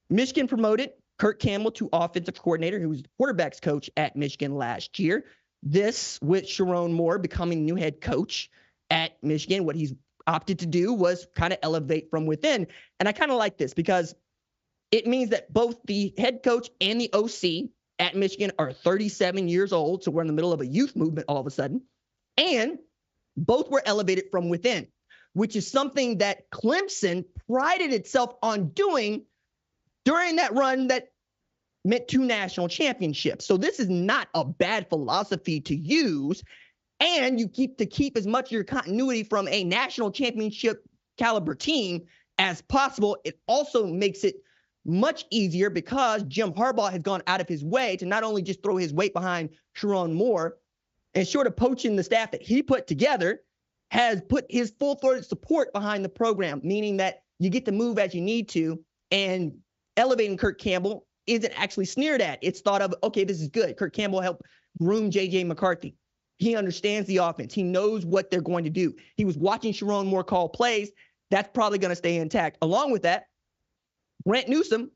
Michigan promoted Kirk Campbell to offensive coordinator, who was the quarterback's coach at Michigan last year. This with Sharon Moore becoming new head coach at Michigan. What he's opted to do was kind of elevate from within. And I kind of like this because it means that both the head coach and the OC at Michigan are 37 years old. So we're in the middle of a youth movement all of a sudden. And both were elevated from within, which is something that Clemson prided itself on doing during that run that meant 2 national championships. So this is not a bad philosophy to use. And you keep as much of your continuity from a national championship caliber team as possible. It also makes it much easier because Jim Harbaugh has gone out of his way to not only just throw his weight behind Sharon Moore and short of poaching the staff that he put together, has put his full-throated support behind the program, meaning that you get to move as you need to, and elevating Kirk Campbell isn't actually sneered at. It's thought of, okay, this is good. Kirk Campbell helped groom J.J. McCarthy. He understands the offense. He knows what they're going to do. He was watching Sharon Moore call plays. That's probably going to stay intact. Along with that, Grant Newsome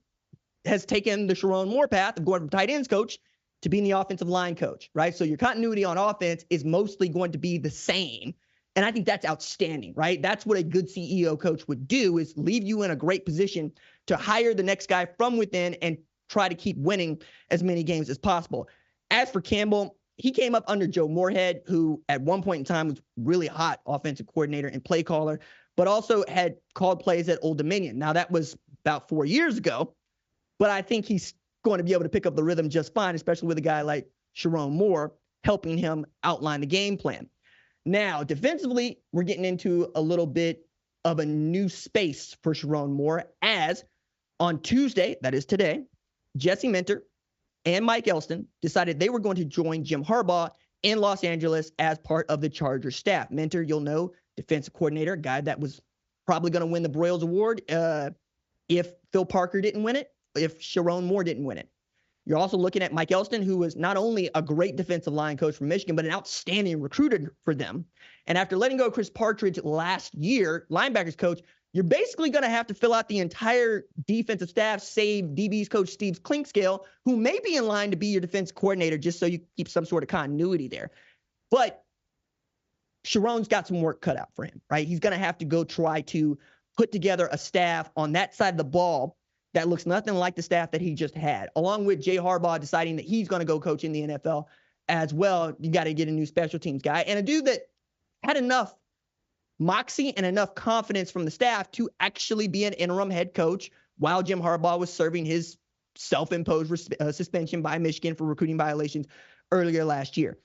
has taken the Sharon Moore path of going from tight ends coach to being the offensive line coach, right? So your continuity on offense is mostly going to be the same. And I think that's outstanding, right? That's what a good CEO coach would do, is leave you in a great position to hire the next guy from within and try to keep winning as many games as possible. As for Campbell, he came up under Joe Moorhead, who at one point in time was really hot offensive coordinator and play caller, but also had called plays at Old Dominion. Now, that was about 4 years ago, but I think he's going to be able to pick up the rhythm just fine, especially with a guy like Sharon Moore helping him outline the game plan. Now, defensively, we're getting into a little bit of a new space for Sharon Moore, as on Tuesday, that is today, Jesse Minter and Mike Elston decided they were going to join Jim Harbaugh in Los Angeles as part of the Chargers staff. Minter, you'll know, defensive coordinator, guy that was probably going to win the Broyles Award if Phil Parker didn't win it, if Sharon Moore didn't win it. You're also looking at Mike Elston, who was not only a great defensive line coach for Michigan, but an outstanding recruiter for them. And after letting go of Chris Partridge last year, linebackers coach, you're basically going to have to fill out the entire defensive staff, save DB's coach Steve Clinkscale, who may be in line to be your defense coordinator, just so you keep some sort of continuity there. But Sharon's got some work cut out for him, right? He's going to have to go try to put together a staff on that side of the ball that looks nothing like the staff that he just had, along with Jay Harbaugh deciding that he's going to go coach in the NFL as well. You got to get a new special teams guy and a dude that had enough moxie and enough confidence from the staff to actually be an interim head coach while Jim Harbaugh was serving his self-imposed suspension by Michigan for recruiting violations earlier last year.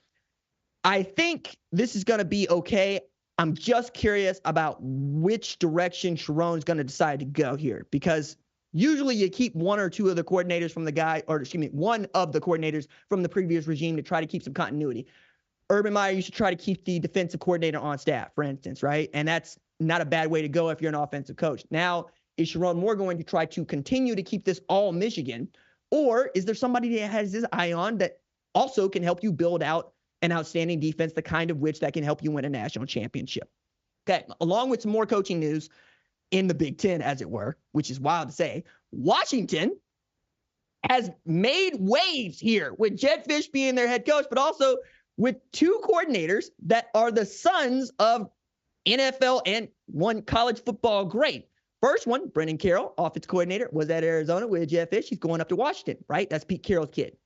I think this is going to be okay. I'm just curious about which direction Sharon's going to decide to go here, because usually you keep one or two of the coordinators from the guy, or excuse me, one of the coordinators from the previous regime to try to keep some continuity. Urban Meyer used to try to keep the defensive coordinator on staff, for instance, right? And that's not a bad way to go if you're an offensive coach. Now, is Sharon Moore going to try to continue to keep this all Michigan? Or is there somebody that has his eye on that also can help you build out an outstanding defense, the kind of which that can help you win a national championship? Okay, along with some more coaching news in the Big Ten, as it were, which is wild to say, Washington has made waves here with Jedd Fisch being their head coach, but also with two coordinators that are the sons of NFL and one college football great. First one, Brendan Carroll, offense coordinator, was at Arizona with Jedd Fisch. He's going up to Washington, right? That's Pete Carroll's kid.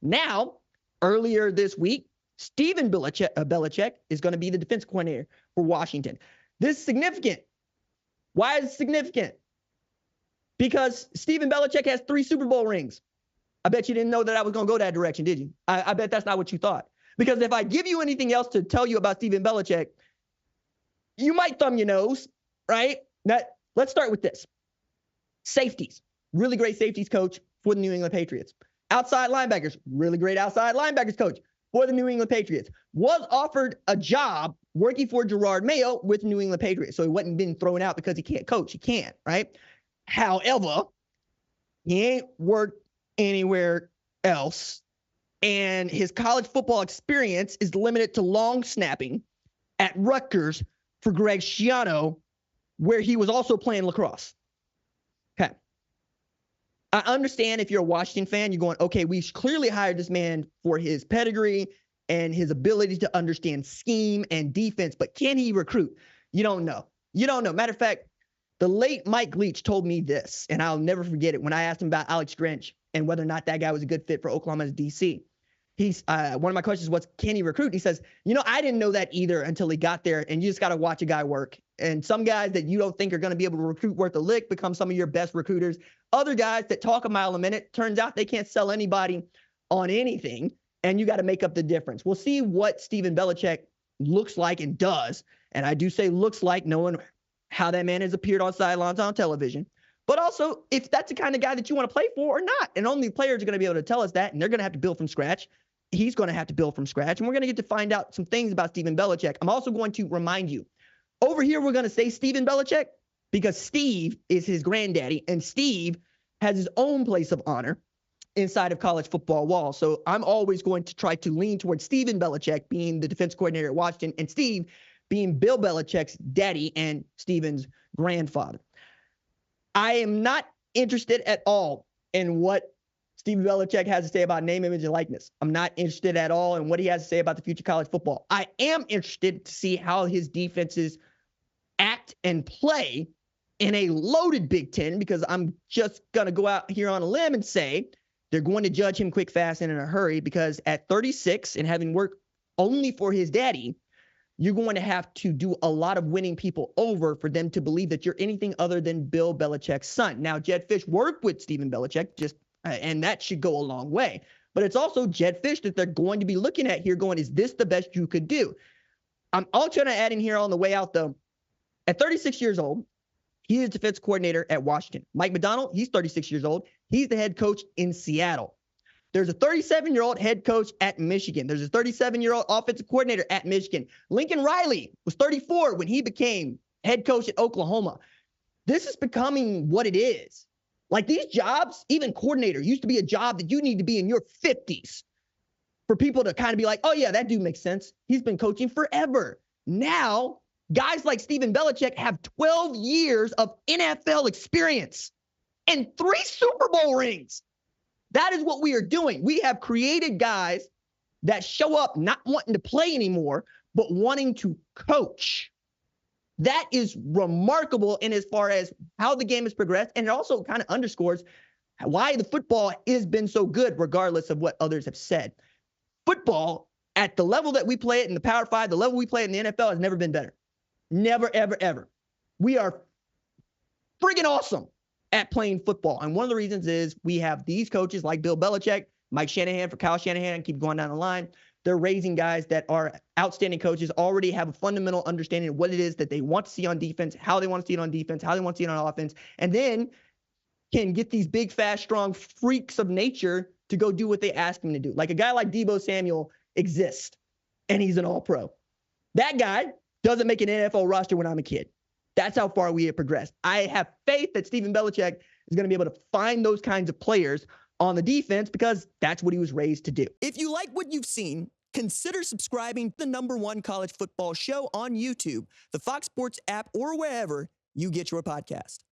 Now, earlier this week, Stephen Belichick is going to be the defense coordinator for Washington. This is significant. Why is it significant? Because Stephen Belichick has 3 Super Bowl rings. I bet you didn't know that I was going to go that direction, did you? I bet that's not what you thought. Because if I give you anything else to tell you about Stephen Belichick, you might thumb your nose, right? Let's start with this. Safeties. Really great safeties coach for the New England Patriots. Outside linebackers. Really great outside linebackers coach for the New England Patriots. Was offered a job working for Gerard Mayo with the New England Patriots. So he wasn't being thrown out because he can't coach. He can't, right? However, he ain't worked anywhere else. And his college football experience is limited to long snapping at Rutgers for Greg Schiano, where he was also playing lacrosse. Okay. I understand if you're a Washington fan, you're going, okay, we clearly hired this man for his pedigree and his ability to understand scheme and defense, but can he recruit? You don't know. You don't know. Matter of fact, the late Mike Leach told me this, and I'll never forget it, when I asked him about Alex Grinch and whether or not that guy was a good fit for Oklahoma's DC. He's one of my questions was, can he recruit? He says, I didn't know that either until he got there, and you just got to watch a guy work. And some guys that you don't think are going to be able to recruit worth a lick become some of your best recruiters. Other guys that talk a mile a minute, turns out they can't sell anybody on anything, and you got to make up the difference. We'll see what Stephen Belichick looks like and does, and I do say looks like, knowing how that man has appeared on sidelines on television. But also, if that's the kind of guy that you want to play for or not. And only players are going to be able to tell us that, and they're going to have to build from scratch. He's going to have to build from scratch, and we're going to get to find out some things about Stephen Belichick. I'm also going to remind you, over here we're going to say Stephen Belichick because Steve is his granddaddy, and Steve has his own place of honor inside of college football walls. So I'm always going to try to lean towards Stephen Belichick being the defense coordinator at Washington, and Steve being Bill Belichick's daddy and Stephen's grandfather. I am not interested at all in what Stephen Belichick has to say about name, image, and likeness. I'm not interested at all in what he has to say about the future of college football. I am interested to see how his defenses act and play in a loaded Big Ten, because I'm just going to go out here on a limb and say they're going to judge him quick, fast, and in a hurry, because at 36 and having worked only for his daddy, you're going to have to do a lot of winning people over for them to believe that you're anything other than Bill Belichick's son. Now, Jed Fish worked with Stephen Belichick, and that should go a long way. But it's also Jed Fish that they're going to be looking at here going, is this the best you could do? I'm also trying to add in here on the way out, though. At 36 years old, he is defense coordinator at Washington. Mike Macdonald, he's 36 years old. He's the head coach in Seattle. There's a 37-year-old head coach at Michigan. There's a 37-year-old offensive coordinator at Michigan. Lincoln Riley was 34 when he became head coach at Oklahoma. This is becoming what it is. Like, these jobs, even coordinator, used to be a job that you need to be in your 50s for people to kind of be like, oh, yeah, that dude makes sense. He's been coaching forever. Now, guys like Stephen Belichick have 12 years of NFL experience and 3 Super Bowl rings. That is what we are doing. We have created guys that show up not wanting to play anymore, but wanting to coach. That is remarkable in as far as how the game has progressed, and it also kind of underscores why the football has been so good, regardless of what others have said. Football, at the level that we play it in the Power 5, the level we play it in the NFL, has never been better. Never, ever, ever. We are friggin' awesome at playing football. And one of the reasons is we have these coaches like Bill Belichick, Mike Shanahan for Kyle Shanahan, keep going down the line. They're raising guys that are outstanding coaches, already have a fundamental understanding of what it is that they want to see on defense, how they want to see it on defense, how they want to see it on offense, and then can get these big, fast, strong freaks of nature to go do what they ask them to do. Like a guy like Deebo Samuel exists, and he's an all-pro. That guy doesn't make an NFL roster when I'm a kid. That's how far we have progressed. I have faith that Stephen Belichick is going to be able to find those kinds of players on the defense, because that's what he was raised to do. If you like what you've seen, consider subscribing to the #1 college football show on YouTube, the Fox Sports app, or wherever you get your podcast.